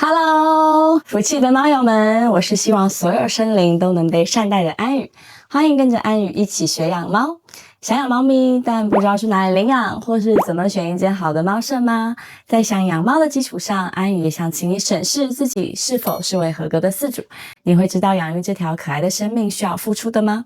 Hello，福气的猫友们，我是希望所有生灵都能被善待的安宇，欢迎跟着安宇一起学养猫。想养猫咪，但不知道去哪里领养，或是怎么选一间好的猫舍吗？在想养猫的基础上，安宇也想请你审视自己是否是位合格的饲主。你会知道养育这条可爱的生命需要付出的吗？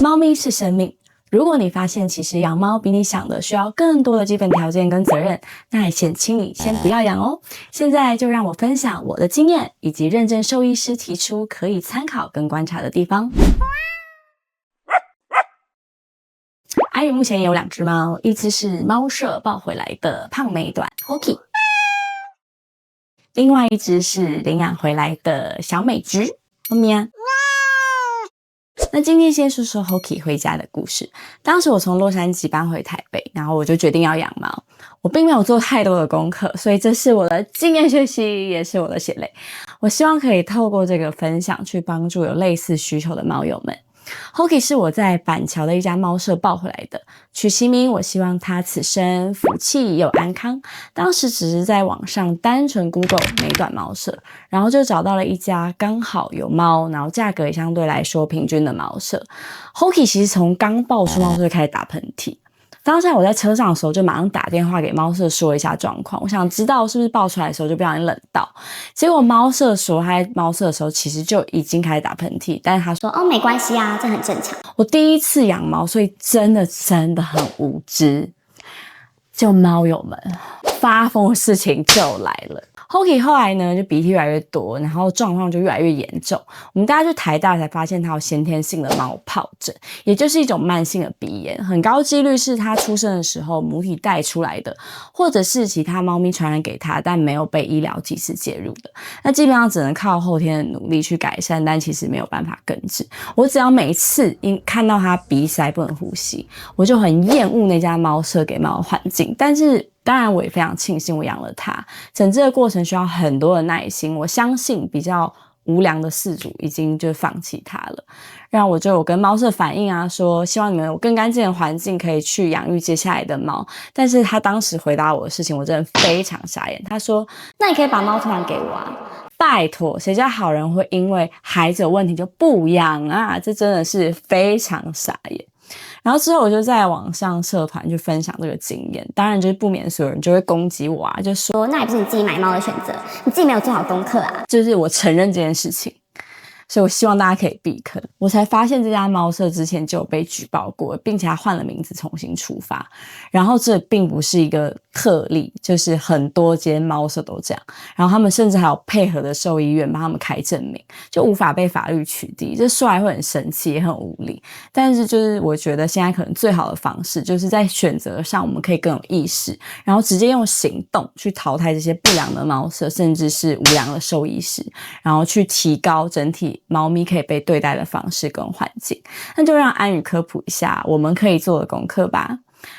猫咪是生命。如果你发现其实养猫比你想的需要更多的基本条件跟责任，那也请你先不要养哦。现在就让我分享我的经验，以及认证兽医师提出可以参考跟观察的地方。安宇目前有2只猫，一只是猫舍抱回来的胖美短 Hoki， 另外一只是领养回来的小美橘猫咪啊。那今天先说说 Hoki 回家的故事。当时我从洛杉矶搬回台北，然后我就决定要养猫。我并没有做太多的功课，所以这是我的经验学习，也是我的血泪。我希望可以透过这个分享去帮助有类似需求的猫友们。Hoki 是我在板桥的一家猫舍抱回来的，取其名我希望它此生福气又安康。当时只是在网上单纯 Google 美短猫舍，然后就找到了一家刚好有猫，然后价格也相对来说平均的猫舍。Hoki 其实从刚抱出猫舍就开始打喷嚏，当下我在车上的时候就马上打电话给猫舍说一下状况，我想知道是不是抱出来的时候就不小心冷到。结果猫舍说他在猫舍的时候其实就已经开始打喷嚏，但是他说没关系啊，这很正常。我第一次养猫，所以真的很无知。就猫友们发疯的事情就来了。Hoki 后来呢就鼻涕越来越多，然后状况就越来越严重。我们大家去台大才发现他有先天性的猫疱疹，也就是一种慢性的鼻炎，很高几率是他出生的时候母体带出来的，或者是其他猫咪传染给他但没有被医疗及时介入的。那基本上只能靠后天的努力去改善，但其实没有办法根治。我只要每次看到他鼻塞不能呼吸，我就很厌恶那家猫舍给猫的环境。但是当然我也非常庆幸我养了它，整治的过程需要很多的耐心，我相信比较无良的饲主已经就放弃它了。然后我就有跟猫舍反映啊，说希望你们有更干净的环境可以去养育接下来的猫。但是他当时回答我的事情我真的非常傻眼，他说那你可以把猫团给我啊。拜托，谁叫好人会因为孩子有问题就不养啊，这真的是非常傻眼。然后之后我就在网上社团去分享这个经验，当然就是不免所有人就会攻击我啊，就说那也不是你自己买猫的选择，你自己没有做好功课啊。就是我承认这件事情，所以我希望大家可以避坑。我才发现这家猫舍之前就有被举报过，并且它换了名字重新出发。然后这并不是一个特例，就是很多间猫舍都这样。然后他们甚至还有配合的兽医院帮他们开证明，就无法被法律取缔。这说来会很生气，也很无力。但是就是我觉得现在可能最好的方式，就是在选择上我们可以更有意识，然后直接用行动去淘汰这些不良的猫舍，甚至是无良的兽医师，然后去提高整体猫咪可以被对待的方式跟环境。那就让安宇科普一下我们可以做的功课吧。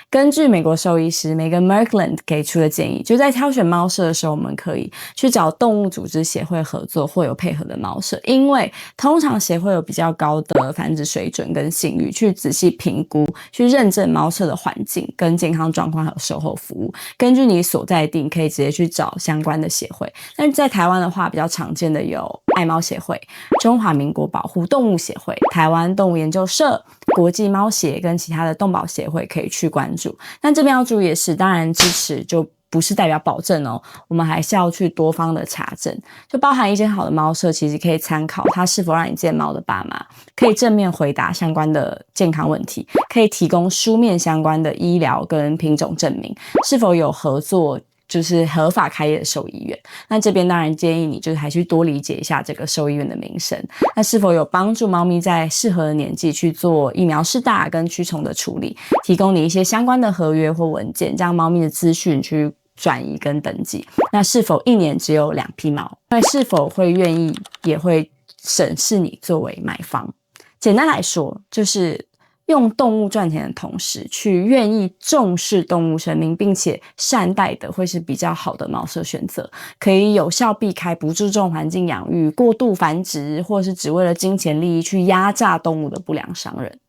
根据美国兽医师Megan Merkland 给出的建议，就在挑选猫舍的时候，我们可以去找动物组织协会合作或有配合的猫舍，因为通常协会有比较高的繁殖水准跟信誉，去仔细评估去认证猫舍的环境跟健康状况还有售后服务。根据你所在地可以直接去找相关的协会。但是在台湾的话比较常见的有爱猫协会、中华民国保护动物协会、台湾动物研究社、国际猫协跟其他的动保协会可以去关注。但这边要注意的是，当然支持就不是代表保证哦，我们还是要去多方的查证，就包含一间好的猫舍其实可以参考它是否让你见猫的爸妈可以正面回答相关的健康问题，可以提供书面相关的医疗跟品种证明，是否有合作就是合法开业的兽医院。那这边当然建议你就是还去多理解一下这个兽医院的名声，那是否有帮助猫咪在适合的年纪去做疫苗施打跟驱虫的处理，提供你一些相关的合约或文件，将猫咪的资讯去转移跟登记。那是否1年只有2匹猫，那是否会愿意也会审视你作为买方。简单来说就是用动物赚钱的同时，去愿意重视动物生命并且善待的会是比较好的猫舍选择，可以有效避开不注重环境养育、过度繁殖或是只为了金钱利益去压榨动物的不良商人。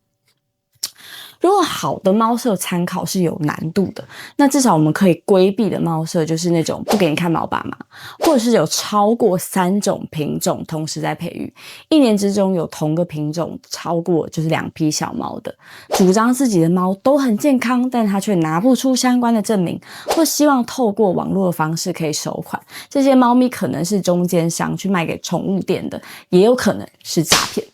如果好的猫舍参考是有难度的，那至少我们可以规避的猫舍就是那种不给你看毛爸妈，或者是有超过3种品种同时在培育，1年之中有同个品种超过就是2批小猫的，主张自己的猫都很健康，但他却拿不出相关的证明，或希望透过网络的方式可以收款。这些猫咪可能是中间商去卖给宠物店的，也有可能是诈骗。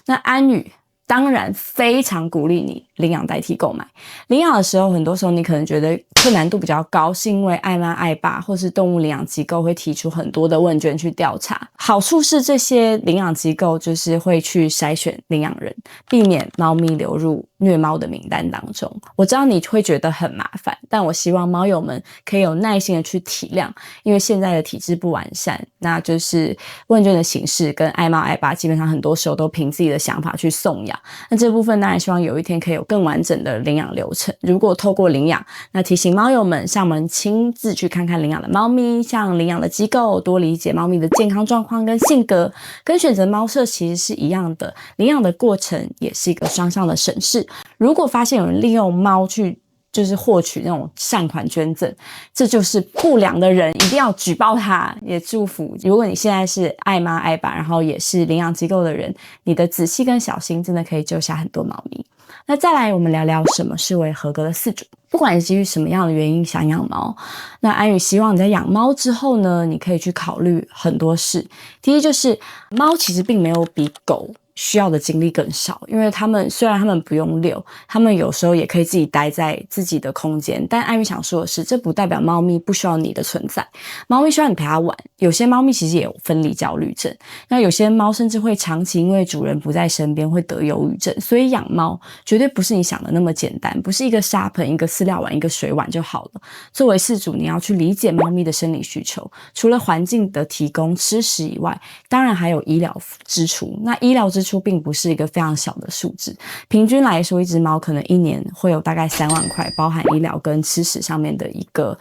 那安宇当然非常鼓励你领养代替购买。领养的时候，很多时候你可能觉得困难度比较高，是因为爱妈爱爸或是动物领养机构会提出很多的问卷去调查。好处是这些领养机构就是会去筛选领养人，避免猫咪流入虐猫的名单当中。我知道你会觉得很麻烦，但我希望猫友们可以有耐心的去体谅，因为现在的体制不完善，那就是问卷的形式跟爱妈爱爸基本上很多时候都凭自己的想法去送养。那这部分当然希望有一天可以有更完整的领养流程。如果透过领养，那提醒猫友们上门亲自去看看领养的猫咪，向领养的机构多理解猫咪的健康状况跟性格，跟选择猫舍其实是一样的。领养的过程也是一个双向的审视。如果发现有人利用猫去就是获取那种善款捐赠，这就是不良的人，一定要举报他。也祝福如果你现在是爱妈爱爸，然后也是领养机构的人，你的仔细跟小心真的可以救下很多猫咪。那再来我们聊聊什么是为合格的饲主。不管你基于什么样的原因想养猫，那安宇希望你在养猫之后呢，你可以去考虑很多事。第一就是猫其实并没有比狗需要的精力更少，因为虽然他们不用遛，他们有时候也可以自己待在自己的空间，但安宇想说的是，这不代表猫咪不需要你的存在。猫咪需要你陪它玩，有些猫咪其实也有分离焦虑症，那有些猫甚至会长期因为主人不在身边会得忧郁症，所以养猫绝对不是你想的那么简单，不是一个沙盆、一个饲料碗、一个水碗就好了。作为饲主，你要去理解猫咪的生理需求，除了环境的提供、吃食以外，当然还有医疗支出。那医疗支出并不是一个非常小的数字，平均来说，一只猫可能1年会有大概3万块，包含医疗跟吃食上面的一个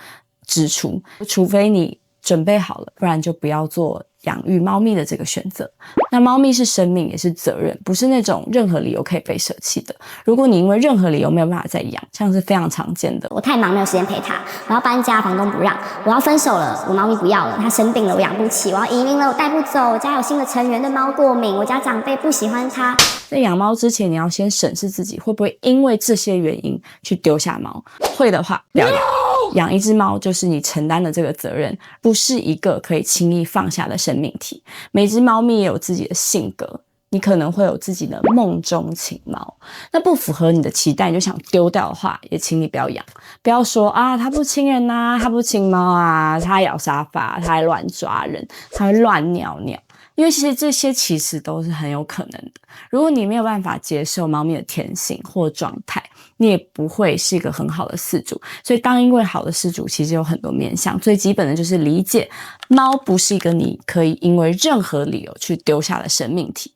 支出。除非你准备好了，不然就不要做养育猫咪的这个选择。那猫咪是生命，也是责任，不是那种任何理由可以被舍弃的。如果你因为任何理由没有办法再养，这样是非常常见的。我太忙，没有时间陪它。我要搬家，房东不让。我要分手了，我猫咪不要了。它生病了，我养不起。我要移民了，我带不走。我家有新的成员对猫过敏，我家长辈不喜欢它。在养猫之前，你要先审视自己会不会因为这些原因去丢下猫。会的话，不要养。养一只猫就是你承担的这个责任，不是一个可以轻易放下的生命体。每只猫咪也有自己的性格，你可能会有自己的梦中情猫，那不符合你的期待，你就想丢掉的话，也请你不要养。不要说啊，它不亲人啊，它不亲猫啊，它咬沙发，它还乱抓人，它会乱尿尿。因为其实这些其实都是很有可能的。如果你没有办法接受猫咪的天性或状态，你也不会是一个很好的饲主。所以当一位好的饲主其实有很多面向，最基本的就是理解猫不是一个你可以因为任何理由去丢下的生命体。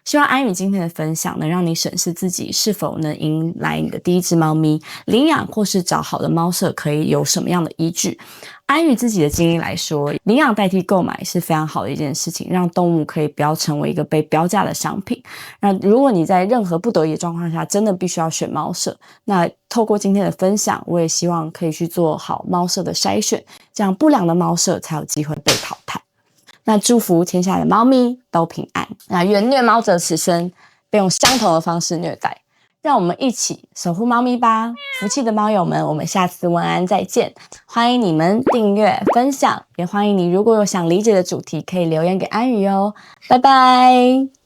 希望安宇今天的分享能让你审视自己是否能迎来你的第一只猫咪，领养或是找好的猫舍可以有什么样的依据。安宇自己的经历来说，领养代替购买是非常好的一件事情，让动物可以不要成为一个被标价的商品。那如果你在任何不得已的状况下真的必须要选猫舍，那透过今天的分享，我也希望可以去做好猫舍的筛选，这样不良的猫舍才有机会被淘汰。那祝福天下的猫咪都平安，那愿虐猫者此生被用相同的方式虐待。让我们一起守护猫咪吧。福气的猫友们，我们下次问安再见。欢迎你们订阅分享，也欢迎你如果有想理解的主题可以留言给安宇哦。拜拜。